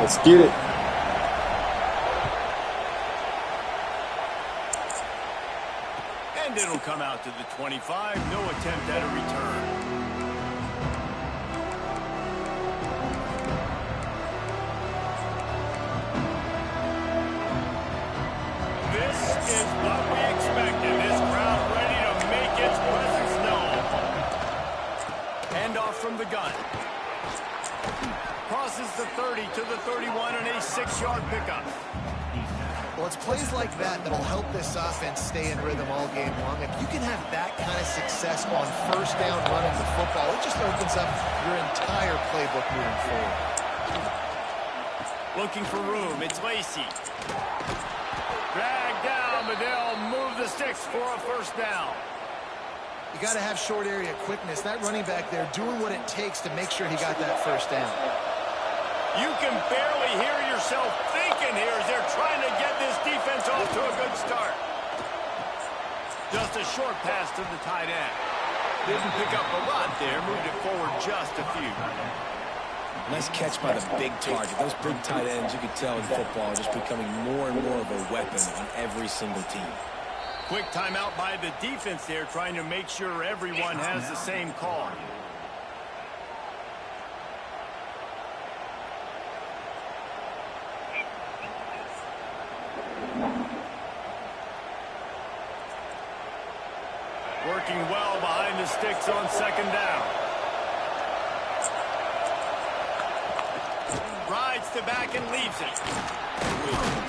Let's get it. And it'll come out to the 25. No attempt at a return. This is what we expected. This crowd ready to make its presence known. Handoff from the gun. Crosses the 30 to the 31 and a 6-yard pickup. Well, it's plays like that that'll help this offense stay in rhythm all game long. If you can have that kind of success on first down running the football, it just opens up your entire playbook moving forward. Looking for room. It's Lacey. Dragged down, but they'll move the sticks for a first down. You got to have short area quickness. That running back there doing what it takes to make sure he got that first down. You can barely hear yourself thinking here as they're trying to get this defense off to a good start. Just a short pass to the tight end. Didn't pick up a lot there, moved it forward just a few. Nice catch by the big target. Those big tight ends, you can tell in football, are just becoming more and more of a weapon on every single team. Quick timeout by the defense there, trying to make sure everyone has the same call. Working well behind the sticks on second down. Rides the back and leaves it.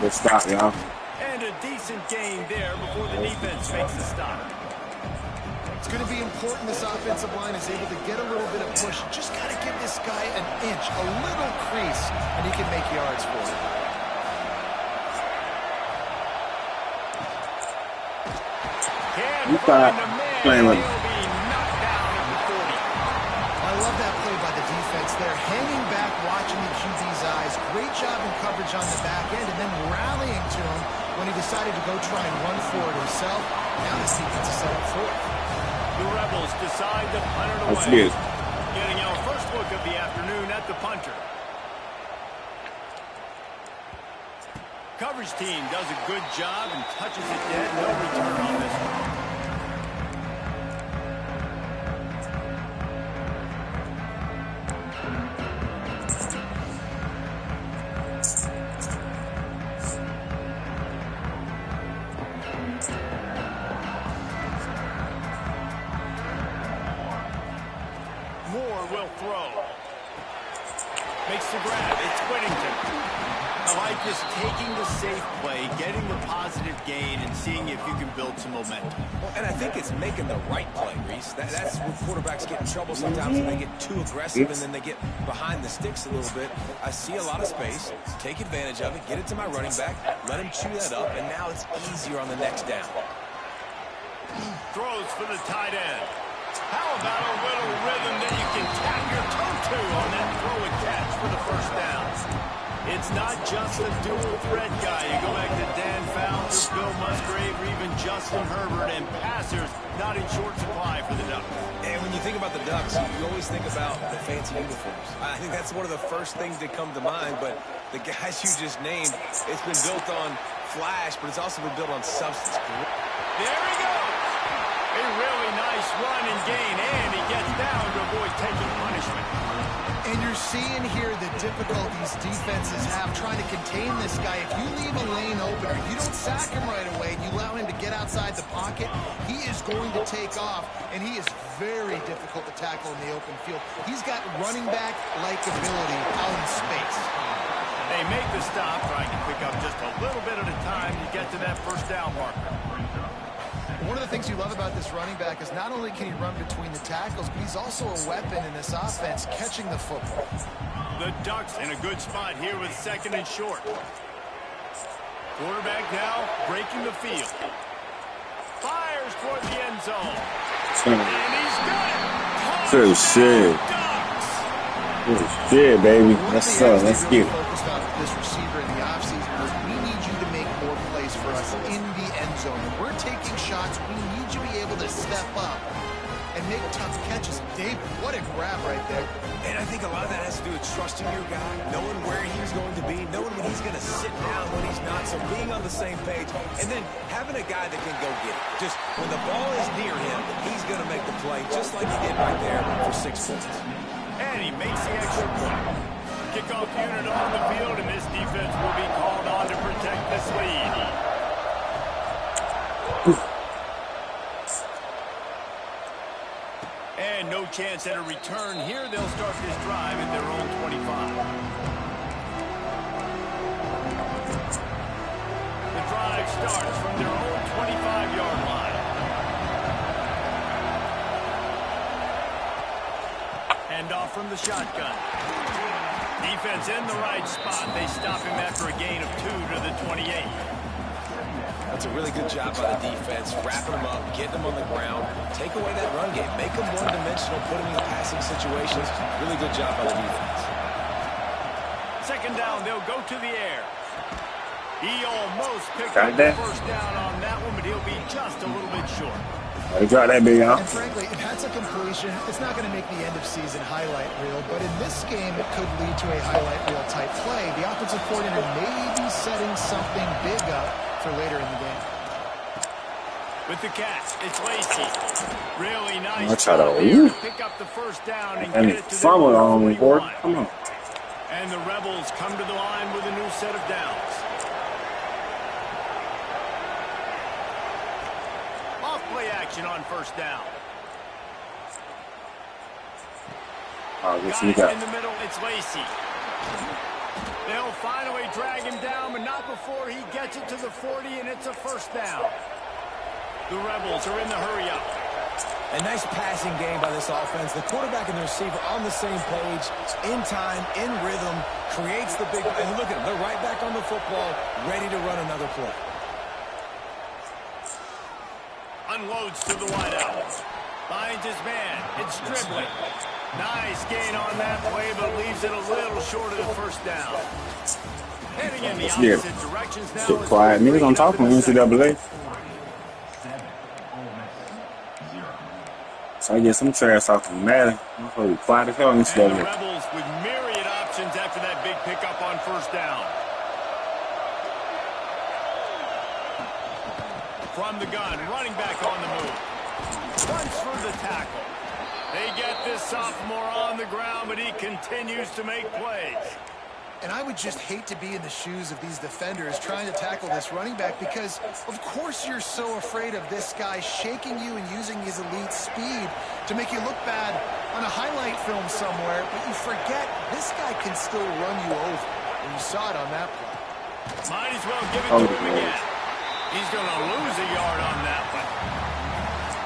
Good stop, y'all. And a decent gain there before the defense makes the stop. It's going to be important this offensive line is able to get a little bit of push. Just got to give this guy an inch, a little crease, and he can make yards for it. Can't find a man Playing with he'll be knocked down at the 40. I love that play by the defense there. Hanging back, watching the QB's eyes. Great job in coverage on the back end, and then rallying to him when he decided to go try and run for it himself. Now the defense is set up for it. The Rebels decide to punt it away. That's good. Getting our first look of the afternoon at the punter. Coverage team does a good job and touches it dead. No return on this one. Moore will throw. Makes the grab. It's Whittington. I like this, taking the safe play, getting the positive gain, and seeing if you can build some momentum. Well, and I think it's making the right play, Reese. That's where quarterbacks get in trouble sometimes when they get too aggressive and then they get behind the sticks a little bit. I see a lot of space. Take advantage of it. Get it to my running back. Let him chew that up, and now it's easier on the next down. Throws for the tight end. How about a little rhythm that you can tap your toe to on that throw and catch for the first down? It's not just a dual threat guy. You go back to Dan Fowler, Bill Musgrave, or even Justin Herbert, and passers not in short supply for the Ducks. And when you think about the Ducks, you always think about the fancy uniforms. I think that's one of the first things that come to mind, but the guys you just named, it's been built on flash, but it's also been built on substance. There he goes. A really nice run and gain, and he gets down to avoid taking punishment. And you're seeing here the difficulties defenses have trying to contain this guy. If you leave a lane open or if you don't sack him right away and you allow him to get outside the pocket, he is going to take off, and he is very difficult to tackle in the open field. He's got running back-like ability out in space. They make the stop, trying to pick up just a little bit at a time to get to that first down marker. One of the things you love about this running back is not only can he run between the tackles, but he's also a weapon in this offense, catching the football. The Ducks in a good spot here with second and short. Quarterback now breaking the field. Fires toward the end zone. And he's got it. Good shit. Good shit, baby. Let's go. Let's get it. Focused on this receiver in the offseason was we need you to make more plays for us in the end zone. When we're taking shots, we need you to be able to step up and make tough catches. David, what a grab right there. And I think a lot of that has to do with trusting your guy, knowing where he's going to be, knowing when he's going to sit down, when he's not, so being on the same page, and then having a guy that can go get it. Just when the ball is near him, he's going to make the play, just like he did right there for 6 points. And he makes the extra point. Kickoff unit on the field, and this defense will be called on to protect this lead. And no chance at a return here. They'll start this drive at their own 25. The drive starts from their own 25-yard line. Hand off from the shotgun. Defense in the right spot. They stop him after a gain of 2 to the 28. That's a really good job by the defense, wrapping them up, getting them on the ground, take away that run game, make them one-dimensional, put them in passing situations. Really good job by the defense. Second down, they'll go to the air. He almost picked up the first down on that one, but he'll be just a little bit short. I got that big out. And frankly, if that's a completion, it's not going to make the end-of-season highlight reel, but in this game, it could lead to a highlight reel type play. The offensive coordinator may be setting something big up for later in the game. With the catch, it's Lacey. Really nice. Watch out, you pick up the first down and and get it to fumble the on board. 41. Come on. And the Rebels come to the line with a new set of downs. Off play action on first down. Oh, this Got we it got. in the middle, it's Lacey. They'll finally drag him down, but not before he gets it to the 40, and it's a first down. The Rebels are in the hurry-up. A nice passing game by this offense. The quarterback and the receiver on the same page, in time, in rhythm, creates the big... And look at them. They're right back on the football, ready to run another play. Unloads to the wideout. Finds his man. It's Stribley. Nice gain on that play, but leaves it a little short of the first down. Heading in the opposite directions now. Shit quiet. Niggas don't talk from NCAA. So I get some trash off from Madden. I'm going to be quiet as hell in NCAA. And the Rebels with myriad options after that big pickup on first down. From the gun, running back on the move. Runs for the tackle. They get this sophomore on the ground, but he continues to make plays. And I would just hate to be in the shoes of these defenders trying to tackle this running back because, of course, you're so afraid of this guy shaking you and using his elite speed to make you look bad on a highlight film somewhere, but you forget this guy can still run you over. And you saw it on that play. Might as well give it to him again. He's going to lose a yard on that one.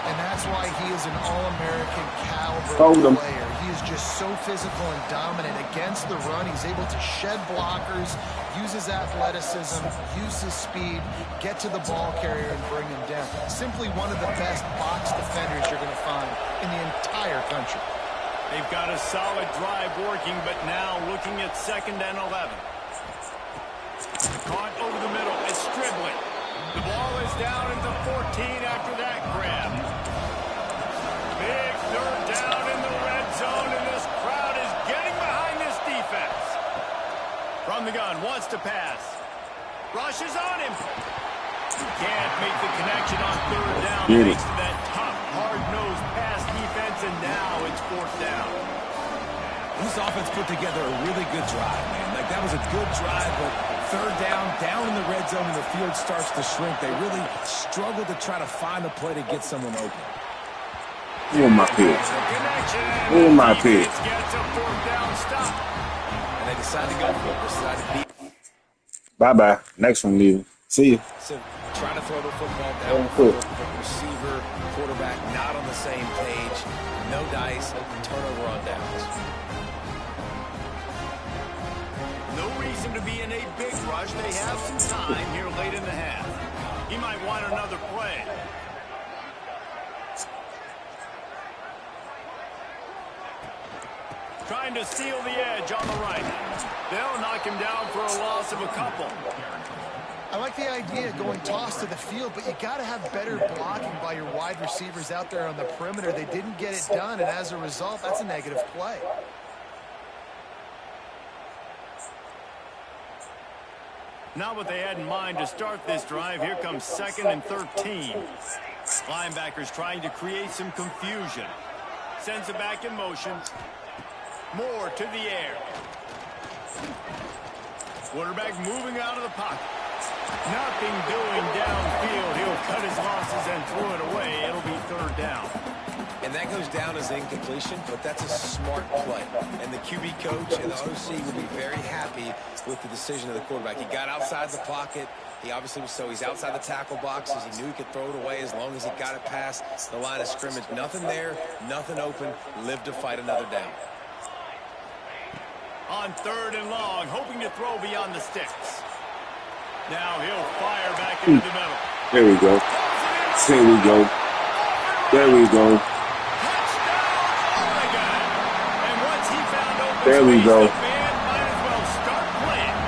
And that's why he is an All-American caliber player. He is just so physical and dominant against the run. He's able to shed blockers, use his athleticism, use his speed, get to the ball carrier and bring him down. Simply one of the best box defenders you're going to find in the entire country. They've got a solid drive working, but now looking at 2nd and 11. Caught over the middle. It's Stribley. The ball is down at the 14 after that grab. Big 3rd down in the red zone, and this crowd is getting behind this defense. From the gun, wants to pass. Rushes on him. Can't make the connection on 3rd down. Thanks to that tough, hard-nosed pass defense, and now it's 4th down. This offense put together a really good drive, man. Like, that was a good drive, but 3rd down in the red zone, and the field starts to shrink. They really struggle to try to find a play to get someone open. Oh, my pick. Oh, my pick. Gets a 4th down stop. And they decide to go for it. They decide to beat. Bye-bye. Next one, leaving. See you. So, trying to throw the football down the receiver, quarterback not on the same page. No dice, turnover on downs. No reason to be in a big rush. They have some time here late in the half. He might want another play. Trying to seal the edge on the right. They'll knock him down for a loss of a couple. I like the idea of going toss to the field, but you got to have better blocking by your wide receivers out there on the perimeter. They didn't get it done, and as a result, that's a negative play. Not what they had in mind to start this drive. Here comes 2nd and 13. Linebackers trying to create some confusion. Sends it back in motion. More to the air. Quarterback moving out of the pocket. Nothing doing downfield. He'll cut his losses and throw it away. It'll be 3rd down. And that goes down as incompletion, but that's a smart play. And the QB coach and the OC will be very happy with the decision of the quarterback. He got outside the pocket. He obviously was he's outside the tackle boxes. He knew he could throw it away as long as he got it past the line of scrimmage. Nothing there, nothing open. Lived to fight another down. On 3rd and long, hoping to throw beyond the sticks. Now he'll fire back into the middle. There we go. There we go. There we go. And once he found open there we go. the man might as well start playing.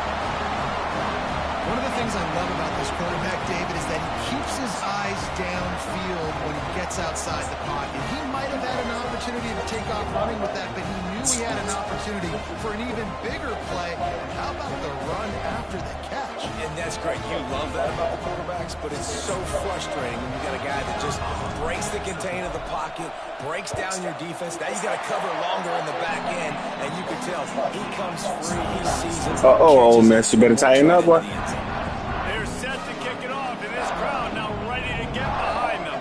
One of the things I love about this quarterback, David, is that he keeps his eyes downfield when he gets outside the pocket. He might have had an opportunity to take off running with that, but he knew he had an opportunity for an even bigger play. And how about the run after the catch? And that's great. You love that about the quarterbacks, but it's so frustrating when you got a guy that just breaks the contain of the pocket, breaks down your defense. Now you got to cover longer in the back end, and you can tell he comes free. He sees it. Ole Miss, you better tighten up, boy. They're set to kick it off, and this crowd now ready to get behind them.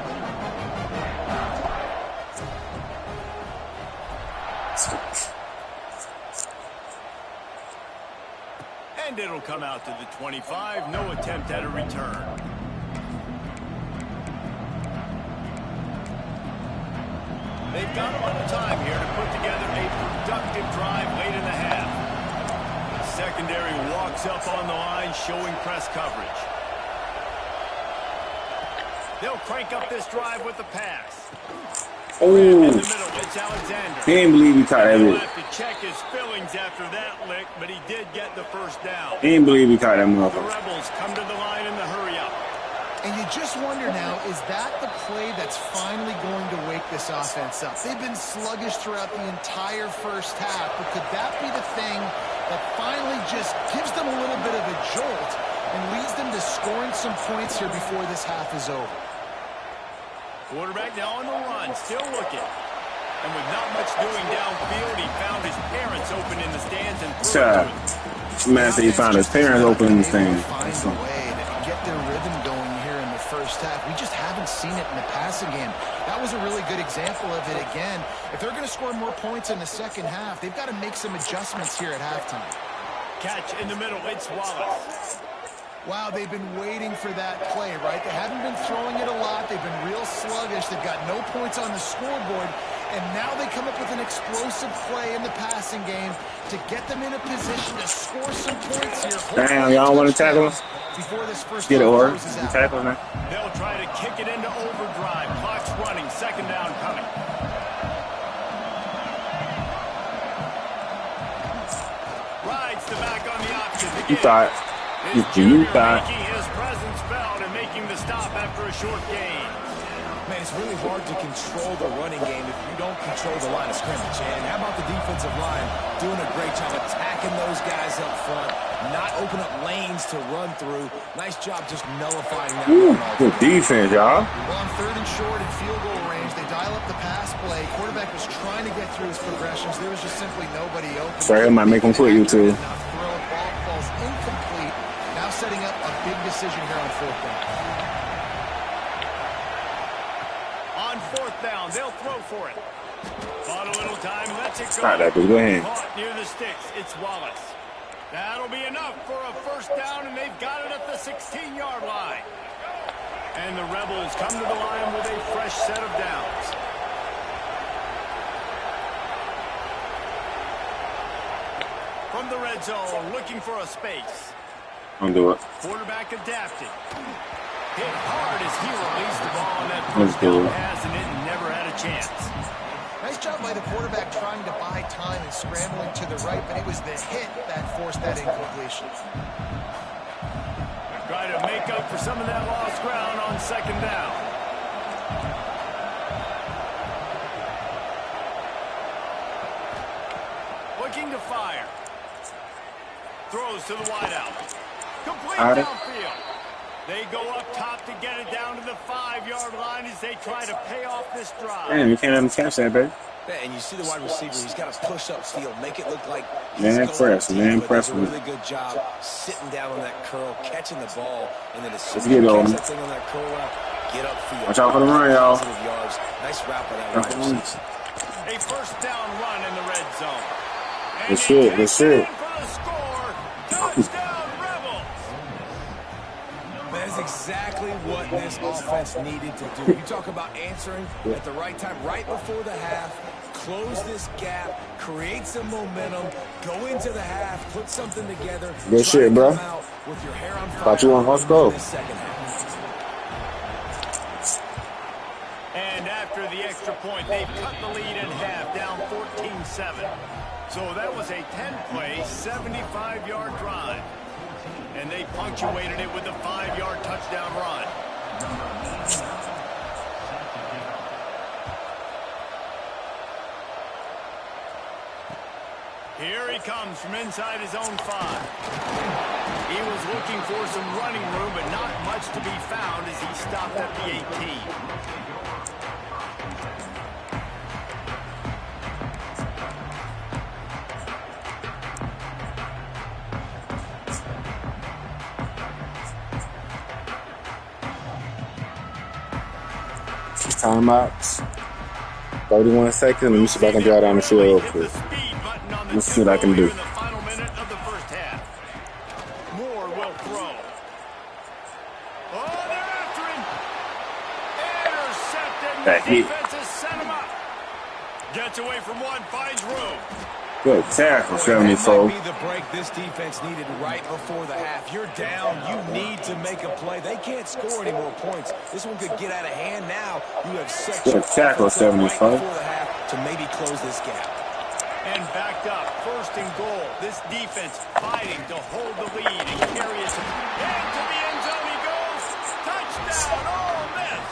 And it'll come out to the 25. No attempt at a return. They've got a lot of time here to put together a productive drive late in the half. Secondary walks up on the line, showing press coverage. They'll crank up this drive with the pass. Oh, In the middle, it's Alexander. can't believe he caught that He'll bit. have to check his fillings after that lick, but he did get the first down. Can't believe he caught that The motherfucker. Rebels come to the line in the hurry-up. And you just wonder now, is that the play that's finally going to wake this offense up? They've been sluggish throughout the entire first half, but could that be the thing that finally just gives them a little bit of a jolt and leads them to scoring some points here before this half is over? Quarterback now on the run, still looking. And with not much doing downfield, he found his parents open in the stands and threw it to him. Man said he found his parents open in the stand. Find a way to get their rhythm going here in the first half. We just haven't seen it in the passing game. That was a really good example of it again. If they're going to score more points in the second half, they've got to make some adjustments here at halftime. Catch in the middle, it's Wallace. Wow, they've been waiting for that play, right? They haven't been throwing it a lot. They've been real sluggish. They've got no points on the scoreboard. And now they come up with an explosive play in the passing game to get them in a position to score some points here. Damn, y'all want to tackle him? Before this first Get it, or closes out. tackle him. They'll try to kick it into overdrive. Clock's running, second down coming. Rides the back on the option. You thought. You thought. Making his presence felt and making the stop after a short gain. Man, it's really hard to control the running game if you don't control the line of scrimmage. And how about the defensive line doing a great job attacking those guys up front, not open up lanes to run through. Nice job just nullifying that. Ooh, good defense, y'all. Well, on third and short and field goal range, they dial up the pass play. Quarterback was trying to get through his progressions. There was just simply nobody open. Sorry, I might make him quit you too. Ball falls incomplete. Now setting up a big decision here on fourth down. On fourth down, they'll throw for it. Bought a little time, lets it go. All right, that dude, go ahead. Caught near the sticks, it's Wallace. That'll be enough for a first down, and they've got it at the 16-yard line. And the Rebels come to the line with a fresh set of downs. From the red zone, looking for a space. Don't do it. Quarterback adapted. Hit hard as he released the ball on that Let's first do down it. pass, and it never had a chance. Nice job by the quarterback trying to buy time and scrambling to the right, but it was the hit that forced that incompletion. Try to make up for some of that lost ground on second down. Looking to fire. Throws to the wideout. Complete downfield. They go up top to get it down to the 5-yard line as they try to pay off this drive. Damn, you can't let him catch that, baby. And you see the wide receiver, he's got to push up field, make it look like he's Man, going press, deep, man, but press does a with really good job sitting down on that curl, catching the ball, and then as soon Let's as you get catch on. that thing on that curl route, get upfield. Watch out for the run, y'all. Positive yards. Nice route by that wide receiver. A first down run in the red zone. And Good shit, good shit. for the score. Touchdown, Rebels. That is exactly what this offense needed to do. You talk about answering at the right time, right before the half, close this gap, create some momentum, go into the half, put something together. Good shit, bro. With your hair on fire. Thought you were let's go. In this second half. And after the extra point, they've cut the lead in half, down 14-7. So that was a 10-play, 75-yard drive. And they punctuated it with a 5-yard touchdown run. Here he comes from inside his own 5. He was looking for some running room, but not much to be found as he stopped at the 18. Timeouts. 31 seconds. Let me see if I can drive down the field real quick. Let's see what I can do. In the final minute of the first half. Moore will throw. Oh, they're after him. Intercepted. That The hit. defense has set him up. Gets away from one, finds room. Good tackle, That 74. might be the break this defense needed right before the half. You're down. You need to make a play. They can't score any more points. This one could get out of hand now. You have set your Good tackle, offense up right 75. before the half to maybe close this gap. And backed up, 1st and goal. This defense fighting to hold the lead and carry it into the end zone. He goes. Touchdown. Oh, miss.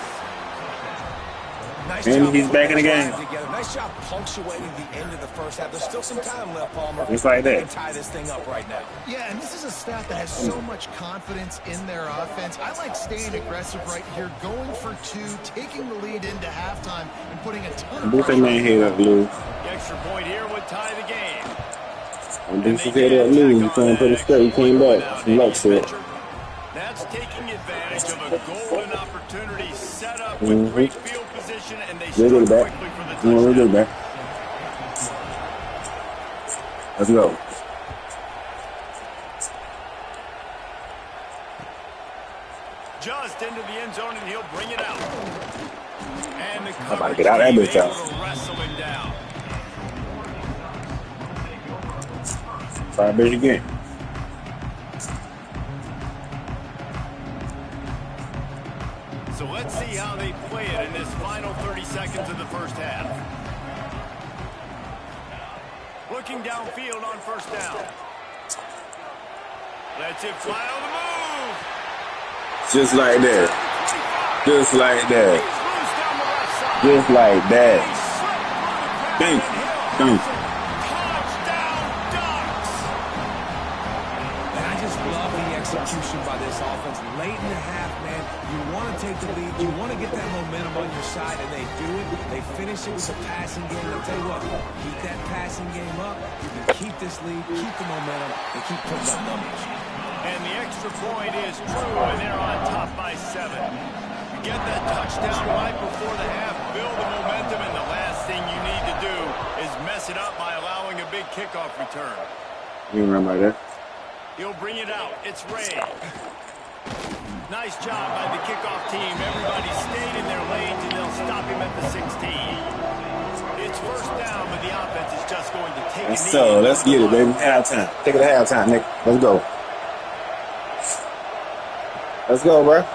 Nice And job he's of back in the putting game. together. Nice job punctuating the end of the first half. There's still some time left, Palmer. Just like They that. can tie this thing up right now. Yeah, and this is a staff that has so much confidence in their offense. I like staying aggressive right here, going for 2, taking the lead into halftime, and putting a ton of Boost that pressure. man head up, Lou. The extra point here would tie the game. And boost his head up, Lou. He trying to put it straight. He came back. Some luck to it. That's taking advantage of a golden opportunity set up with great field position, and they start We'll get it quickly back. for the We'll get touchdown. it back. Let's go. Just into the end zone, and he'll bring it out. And the I'm about to coverage get out of that team bitch able out. to wrestle him down. Fire bitch again. So let's see how they play it in this final 30 seconds of the first half. Looking downfield on 1st down. Lets it fly on the move. Just like that. Just like that. He's loose down the left side. Just like that. He slipped through the Thank crowd, you. and Thank you. touchdown Ducks. And I just love the execution by this offense. Late in the half, man, you want to take the lead. You want to get that momentum on your side, and they do it. They finish it with a passing game. I'll tell you what, keep that passing game up. You can keep this lead, keep the momentum, and keep putting up numbers. And the extra point is true, and they're on top by 7. Get that touchdown right before the half, build the momentum, and the last thing you need to do is mess it up by allowing a big kickoff return. You can run by that. He'll bring it out. It's Ray. Nice job by the kickoff team. Everybody stayed in their lanes, and they'll stop him at the 16. It's 1st down, but the offense is just going to take a knee. So let's get it, baby. Halftime. Take it to halftime, Nick. Let's go. Let's go, bro.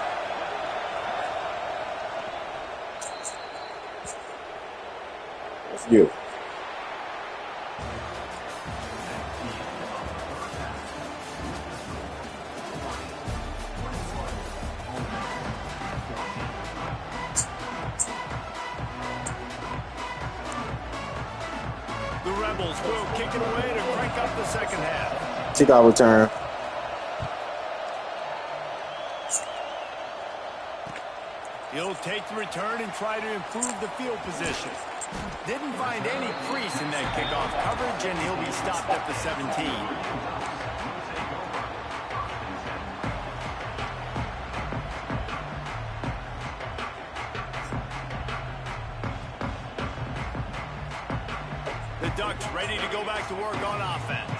Let's get it. The Rebels will kick it away to crank up the second half. Kickoff return. He'll take the return and try to improve the field position. Didn't find any crease in that kickoff coverage, and he'll be stopped at the 17. The Ducks ready to go back to work on offense.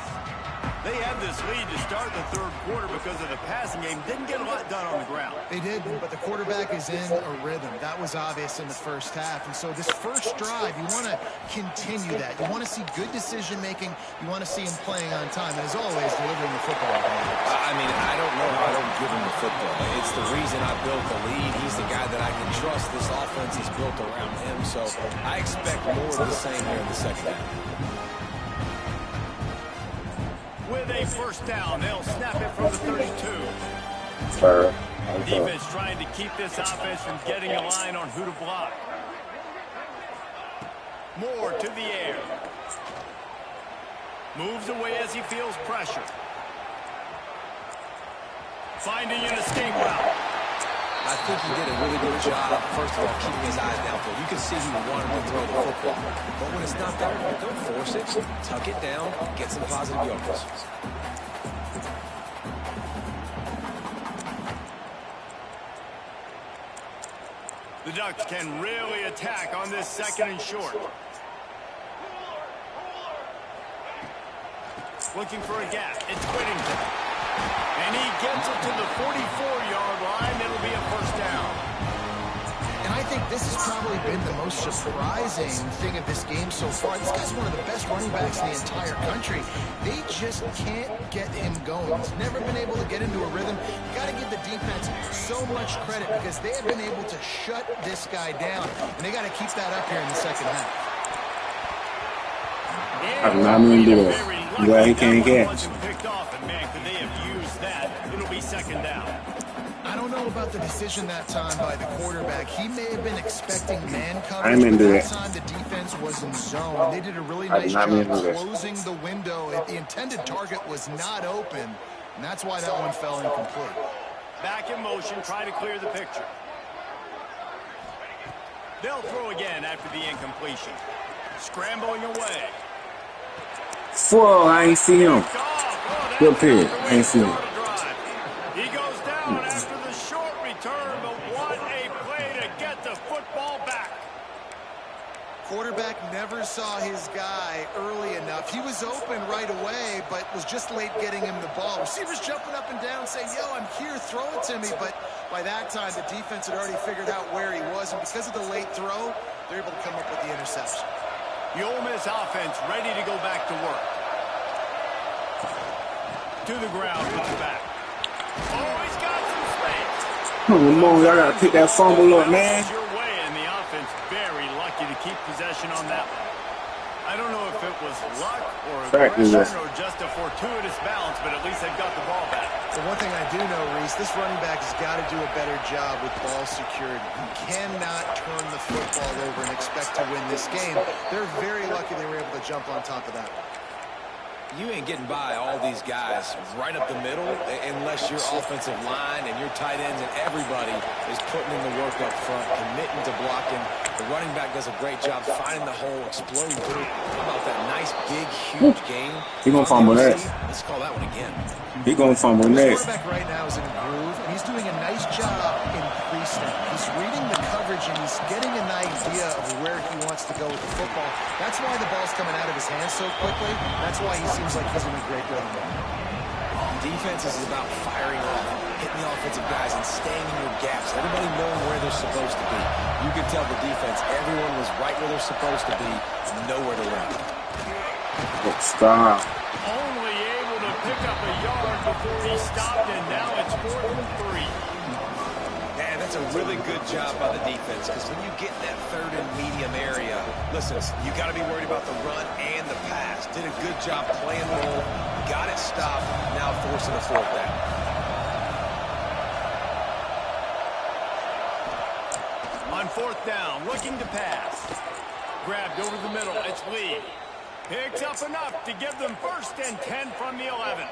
They had this lead to start the 3rd quarter because of the passing game. Didn't get a lot done on the ground. They did, but the quarterback is in a rhythm. That was obvious in the first half. And so this first drive, you want to continue that. You want to see good decision-making. You want to see him playing on time. And as always, delivering the football. I mean, I don't know how I don't give him the football. It's the reason I built the lead. He's the guy that I can trust. This offense is built around him. So I expect more of the same here in the second half. With a 1st down, they'll snap it from the 32. Defense trying to keep this offense from getting a line on who to block. Moore to the air. Moves away as he feels pressure. Finding an escape route. I think he did a really good job, first of all, keeping his eyes downfield. You can see he wanted to throw the football. But when it's not there, don't force it. Tuck it down. Get some positive yards. The Ducks can really attack on this 2nd and short. Looking for a gap. It's Whittington. And he gets it to the 44-yard line. It'll be a 1st down. And I think this has probably been the most surprising thing of this game so far. This guy's one of the best running backs in the entire country. They just can't get him going. He's never been able to get into a rhythm. You got to give the defense so much credit because they have been able to shut this guy down, and they got to keep that up here in the second half. I do not mean to do it. Glad he can't catch. It'll be second down. I don't know about the decision that time by the quarterback. He may have been expecting man I coverage, didn't but do that that. time the defense was in zone. They did a really I did nice not job mean to do that. closing the window. The intended target was not open, and that's why that one fell incomplete. Back in motion, try to clear the picture. They'll throw again after the incompletion. Scrambling away. Whoa, I ain't see him. Good pick. I ain't see him. He goes down after the short return, but what a play to get the football back. Quarterback never saw his guy early enough. He was open right away, but was just late getting him the ball. Receivers jumping up and down saying, yo, I'm here, throw it to me. But by that time, the defense had already figured out where he was, and because of the late throw, they're able to come up with the interception. The Ole Miss offense ready to go back to work. To the ground with the back. Oh, he's got some space. Come on, y'all gotta pick that fumble up, man. Your way, and the offense very lucky to keep possession on that one. I don't know if it was luck or aggression or just a fortuitous balance, but at least they've got the ball back. So one thing I do know, Reese, this running back has got to do a better job with ball security. You cannot turn the football over and expect to win this game. They're very lucky they were able to jump on top of that. You ain't getting by all these guys right up the middle unless your offensive line and your tight ends and everybody is putting in the work up front, committing to blocking. The running back does a great job finding the hole, exploding through. How about that nice, big, huge game? He gonna fumble that. Let's call that one again. He gonna fumble next. The quarterback right now is in a groove, and he's doing a nice job in pre-snap. He's reading the coverage, and he's getting an idea of where he wants to go with the football. That's why the ball's coming out of his hands so quickly. That's why he seems like he's in a great rhythm. Defense is about firing off, hitting the offensive guys, and staying in your gaps. Everybody knowing where they're supposed to be. You can tell the defense, everyone was right where they're supposed to be, nowhere to run. Stop. Only able to pick up a yard before he stopped, and now it's 4th and 3. Man, that's a really good job by the defense, because when you get in that third and medium area, listen, you got to be worried about the run and the pass. Did a good job playing role, got it stopped, now forcing a 4th down. On 4th down, looking to pass. Grabbed over the middle, it's Lee. Picks up enough to give them 1st and 10 from the 11.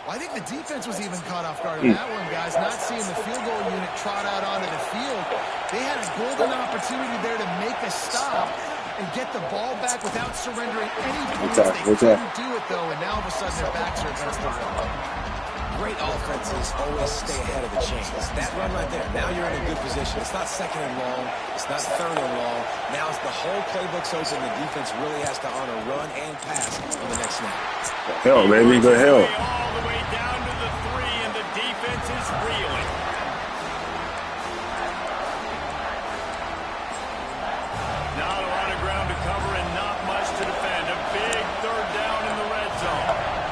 Well, I think the defense was even caught off guard on that one, guys. Not seeing the field goal unit trot out onto the field. They had a golden opportunity there to make a stop and get the ball back without surrendering any points. They couldn't do it, though, and now all of a sudden their backs are against the wall. Great offenses always stay ahead of the chains. That run right there, now you're in a good position. It's not 2nd and long. It's not 3rd and long. Now it's the whole playbook's open. The defense really has to honor run and pass on the next snap. Hell, baby, good hell. All the way down to the 3, and the defense is reeling. Not a lot of ground to cover and not much to defend. A big 3rd down in the red zone.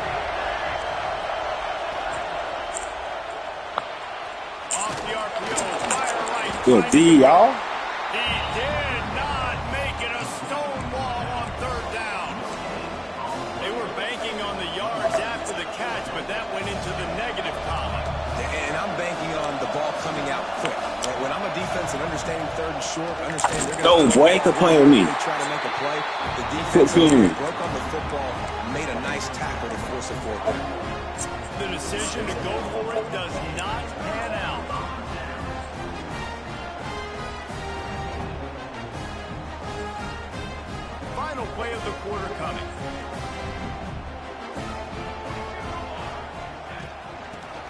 Off the RPO, fire right. Good D, y'all. He did not make it a stone wall on 3rd down. They were banking on the yards after the catch, but that went into the negative column. And I'm banking on the ball coming out quick. When I'm a defense and understanding 3rd and short, understand they're going to... No, boy, ain't complaining with me. Try to make a play. The defense broke on the football, made a nice tackle to force a 4th down. The decision to go for it does not pan out. Final play of the quarter coming.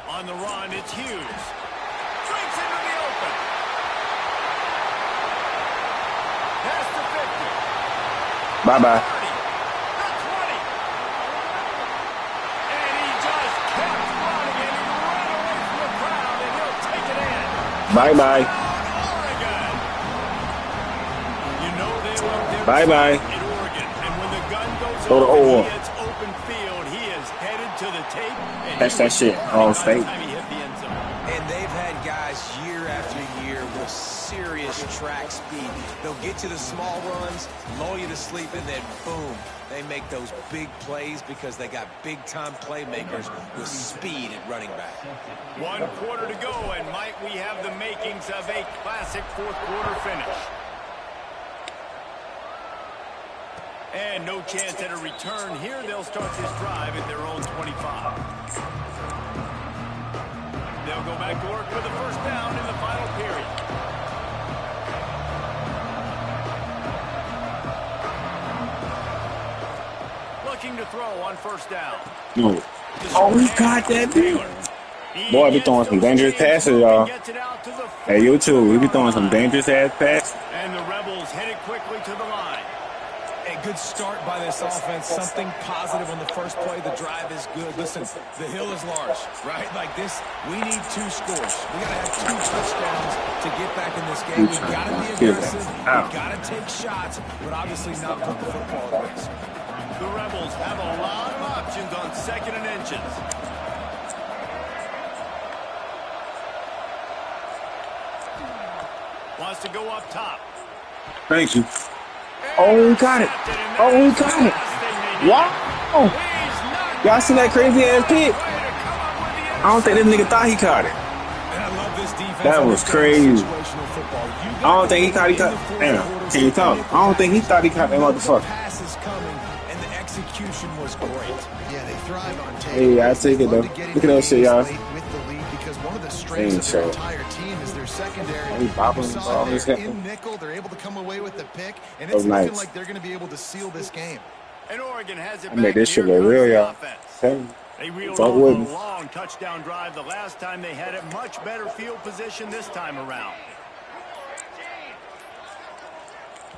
On the run, it's Hughes. Drinks into the open. Past the 50. Bye-bye. 30. The 20. And he just kept running, and he ran away from the crowd, and he'll take it in. Bye-bye. Oregon. Bye-bye. Throw the He hole. hits open field. He is headed to the tape. And Catch that shit. All state. And they've had guys year after year with serious track speed. They'll get you the small runs, lull you to sleep, and then boom, they make those big plays because they got big-time playmakers with speed at running back. 1 quarter to go, and might we have the makings of a classic fourth-quarter finish. And no chance at a return here. They'll start this drive at their own 25. They'll go back to work with the first down in the final period. Looking to throw on first down. No. Oh, he got that dude. Boy, be throwing some dangerous passes, y'all. Hey, you too. We be throwing some dangerous ass passes. And the Rebels headed quickly to the line. A good start by this offense. Something positive on the first play. The drive is good. Listen, the hill is large, right? Like this, we need 2 scores. We got to have 2 touchdowns to get back in this game. We've got to be aggressive. We've got to take shots, but obviously not put the football at risk. The Rebels have a lot of options on 2nd and inches. Wants to go up top. Thank you. Oh, he got it. Oh, he got it. Wow. Y'all see that crazy ass pick? I don't think this nigga thought he caught it. That was crazy. I don't think he thought he caught it. Damn, can you talk? I don't think he thought he caught that motherfucker. Yeah, they thrive on tape. Hey, I take it though. Look at that shit, y'all. With the lead, because one of the strengths of their entire team is their secondary. He bopping all his head. In nickel, they're able to come away with the pick, and That it's was nice. looking like they're going to be able to seal this game. And Oregon has it I made back. this shit Here look real, comes the y'all. offense. They reeled Fuck off with a me. long touchdown drive the last time they had it. Much better field position this time around.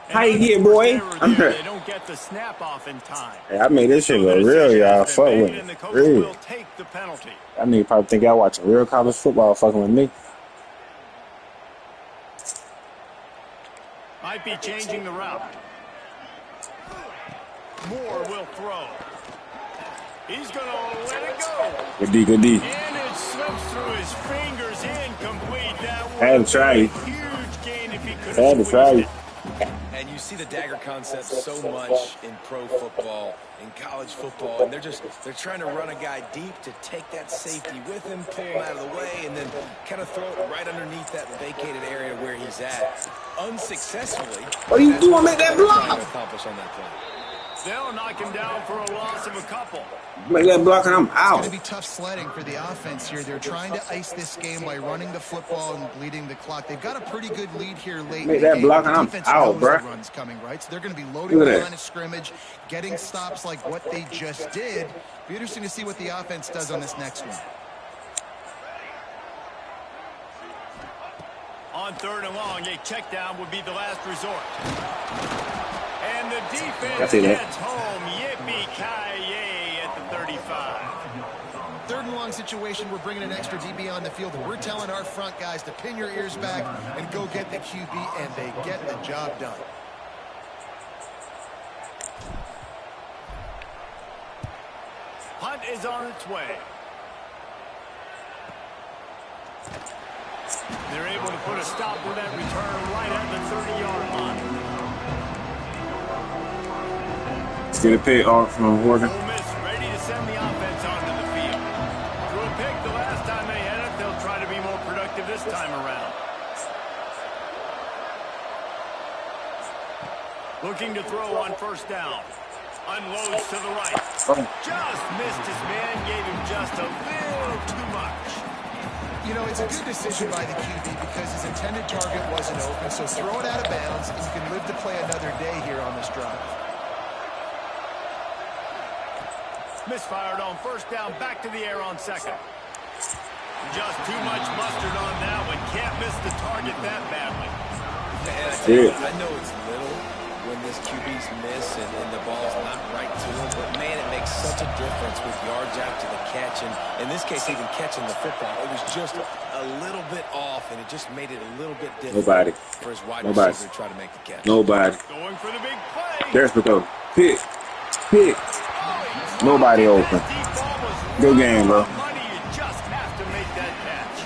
How you get, boy? I'm They here. don't get the snap off in time. Hey, I made this shit look real, y'all. Fuck with me. And the coach Real. will take the penalty. I nigga probably think y'all watching real college football fucking with me. Might be changing the route. Moore will throw. He's going to let it go. Good D, good D. And it slips through his fingers, incomplete. That Had would to try. be a huge gain if he could Had to have try. squeezed it. And you see the dagger concept so much in pro football, in college football, and they're trying to run a guy deep to take that safety with him, pull him out of the way, and then kind of throw it right underneath that vacated area where he's at. Unsuccessfully. What are you doing? Make that block. Trying to accomplish on that play. They'll knock him down for a loss of a couple. Make that block and I'm It's going out. to be tough sledding for the offense here. They're trying to ice this game by running the football and bleeding the clock. They've got a pretty good lead here late Make in the that game. block The and I'm defense out, knows bruh. the run's coming, right? So they're going to be loading Look at the that. line of scrimmage, getting stops like what they just did. Be interesting to see what the offense does on this next one. On 3rd and long, a check down would be the last resort. And the I defense see that. gets home. Yippee-ki-yay at the 35. 3rd and long situation, we're bringing an extra DB on the field, and we're telling our front guys to pin your ears back and go get the QB, and they get the job done. Hunt is on its way. They're able to put a stop with that return right at the 30-yard line. Let's get a pick off from Oregon. Ole Miss ready to send the offense onto the field. Threw a pick the last time they had it. They'll try to be more productive this time around. Looking to throw on 1st down. Unloads to the right. Just missed his man. Gave him just a little too much. You know, it's a good decision by the QB because his intended target wasn't open, so throw it out of bounds, and you can live to play another day here on this drive. Misfired on 1st down, back to the air on 2nd. Just too much mustard on that one. Can't miss the target that badly. And I tell you what, I know it's little when this his QB's miss and the ball's not right to him. But, man, it makes such a difference with yards after the catch. And in this case, even catching the football, it was just a little bit off, and it just made it a little bit difficult for his wide receiver to try to make the catch. Nobody. Going for the big play. There's the go. Pick. Nobody open. Good game, bro. You just have to make that catch.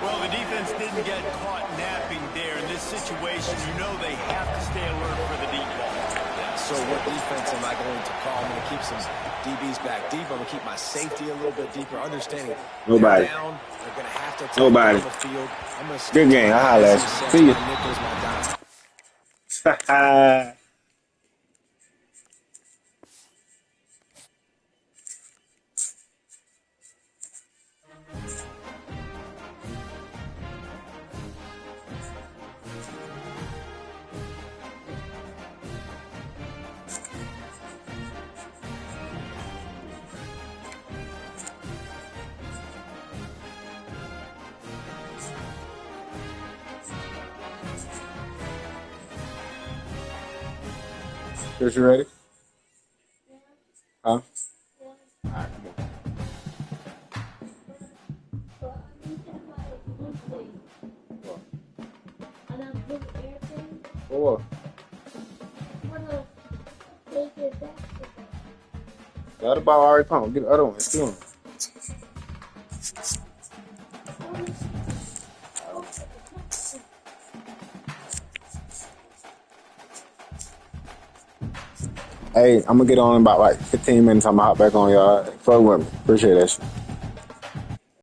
Well, the defense didn't get caught napping there. In this situation, you know they have to stay alert for the deep ball. So what defense am I going to call? I'm going to keep some DBs back deep. I'm going to keep my safety a little bit deeper. Understanding Nobody. they're down. They're going to have to Nobody. on the field. I'm going to Good game. I holla at you. See you. Chris, you ready? Huh? Alright, come on. For what? The other ball already come. Get the other one. It's doing. Hey, I'm gonna get on in about like 15 minutes. I'm gonna hop back on y'all. Fuck with me. Appreciate that shit.